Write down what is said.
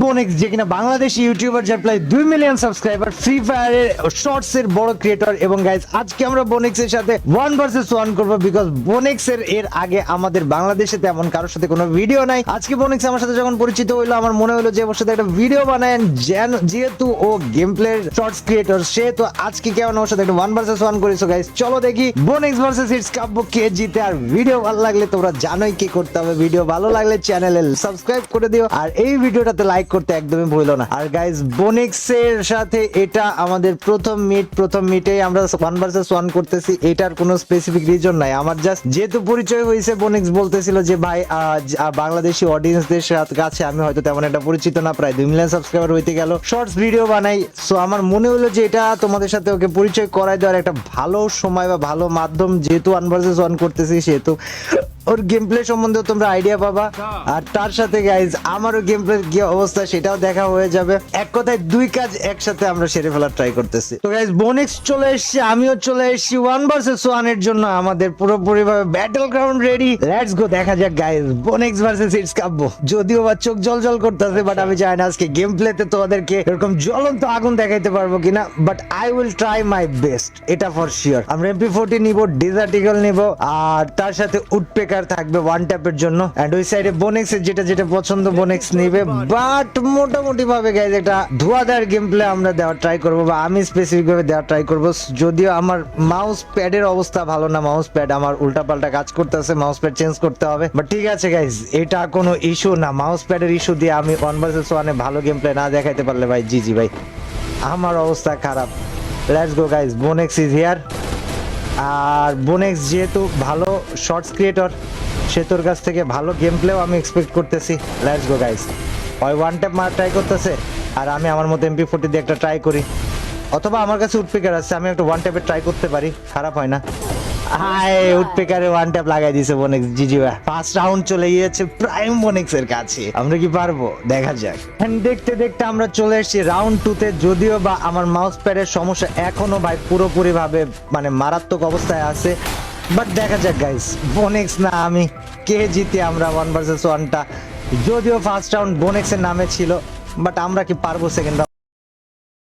বোনেক্স যে কিনা বাংলাদেশি ইউটিউবার যার প্রায় 2 মিলিয়ন সাবস্ক্রাইবার, ফ্রি ফায়ারের শর্টস এর বড় ক্রিয়েটর। এবং গাইস আজকে আমরা বোনেক্স এর সাথে 1 ভার্সেস 1 করব, বিকজ বোনেক্স এর আগে আমাদের বাংলাদেশে তেমন কারোর সাথে কোনো ভিডিও নাই। আজকে বোনেক্স আমার সাথে যখন পরিচিত হইলো, আমার মনে হলো যে ওর সাথে একটা ভিডিও বানায়, যেহেতু ও গেম প্লে শর্টস ক্রিয়েটর, সে তো আজকে কেমন ওর সাথে একটা 1 ভার্সেস 1 করেছো। গাইস চলো দেখি বোনেক্স ভার্সেস ইটস কাব্য কে জিতে। আর ভিডিও ভালো লাগলে তোমরা জানোই কি করতে হবে, ভিডিও ভালো লাগলে চ্যানেলে সাবস্ক্রাইব করে দিও, আর এই ভিডিওটাতে লাইক করতে একদমই ভুলো না। আর গাইস বোনেক্স এর সাথে এটা আমাদের প্রথম মিটেই আমরা 1 ভার্সেস 1 করতেছি। এটার কোনো স্পেসিফিক রিজন নাই, আমার জাস্ট যেহেতু পরিচয় হয়েছে, বোনেক্স বলতেছিল যে ভাই বাংলাদেশি অডিয়েন্সদের কাছে আমি হয়তো তেমন একটা পরিচিত না, প্রায় 2 মিলিয়ন সাবস্ক্রাইবার হইতে গেল, শর্টস ভিডিও বানাই। সো আমার মনে হলো যে এটা তোমাদের সাথে ওকে পরিচয় করাই দেওয়ার একটা ভালো সময় বা ভালো মাধ্যম, যেহেতু 1 ভার্সেস 1 করতেছি, সেহেতু ওর গেম প্লে সম্বন্ধে তোমরা আইডিয়া পাবা। আর তার সাথে গাইজ আমারও গেম প্লে কি অবস্থা সেটাও দেখা হয়ে যাবে। এক কথায় দুই কাজ একসাথে আমরা সেরে ফেলার ট্রাই করতেছি। তো গাইজ বোনেক্স চলে এসেছে, আমিও চলে এসেছি 1 ভার্সেস 1 এর জন্য। আমাদের পুরোপুরি ভাবে battle ground ready, let's go. দেখা যাক গাইজ বোনেক্স ভার্সেস ইটস কাব্য। যদিও বা চোখ জল করতেছে, বাট আমি জানি না আজকে গেম প্লেতে তোমাদেরকে এরকম জ্বলন্ত আগুন দেখাইতে পারবো কিনা, but I will try my best, এটা ফর শিওর। আমরা MP40 নিব, ডেজার্ট ইগল নিব, আর তার সাথে উডপেকার থাকবে ওয়ান ট্যাপের জন্য। এন্ড ওই সাইডে বোনেক্স এর যেটা পছন্দ বোনেক্স নিবে। বাট মোটামুটি ভাবে গাইজ একটা ধোয়াদার গেম প্লে আমরা দেওয়ার ট্রাই করবো, বা আমি স্পেসিফিক ভাবে দেওয়ার ট্রাই করবো। যদিও আমার মাউস প্যাডের অবস্থা ভালো না, মাউস প্যাড আমার উল্টাপাল্টা কাজ করতেছে, মাউস প্যাড চেঞ্জ করতে হবে। বাট ঠিক আছে গাইজ, এটা কোনো ইস্যু না, মাউস প্যাডের ইস্যু দিয়ে আমি 1 ভার্সেস 1 এ ভালো গেম প্লে না দেখাইতে পারলে ভাই জি ভাই আমার অবস্থা খারাপ। Let's go guys, Bonex is here. আর বোনেক্স যেহেতু ভালো শর্টস ক্রিয়েটর, সে তোর কাছ থেকে ভালো গেম প্লেও আমি এক্সপেক্ট করতেছি। Let's go guys. ওই ওয়ান ট্যাপ মার ট্রাই করতেছে, আর আমি আমার মতো MP40 দিয়ে একটা ট্রাই করি, অথবা আমার কাছে উডপেকার আছে, আমি একটা ওয়ান ট্যাপে ট্রাই করতে পারি, খারাপ হয় না। হাই, উডপেকারে ওয়ান ট্যাপ লাগাই দিয়েছে বোনেক্স। জিজি ভাই, ফার্স্ট রাউন্ড চলে গিয়েছে প্রাইম বোনেক্স এর কাছে। আমরা কি পারবো? দেখা যাক। দেখতে দেখতে আমরা চলে এসেছি রাউন্ড 2 তে। যদিও বা আমার মাউস প্যাডের সমস্যা এখনো ভাই পুরোপুরি ভাবে মানে মারাত্মক অবস্থায় আছে, বাট দেখা যাক গাইস, বোনেক্স না আমি, কে জিতে আমরা 1 ভার্সেস 1টা। যদিও ফার্স্ট রাউন্ড বোনেক্স এর নামে ছিল, বাট আমরা কি পারবো সেকেন্ড রাউন্ড?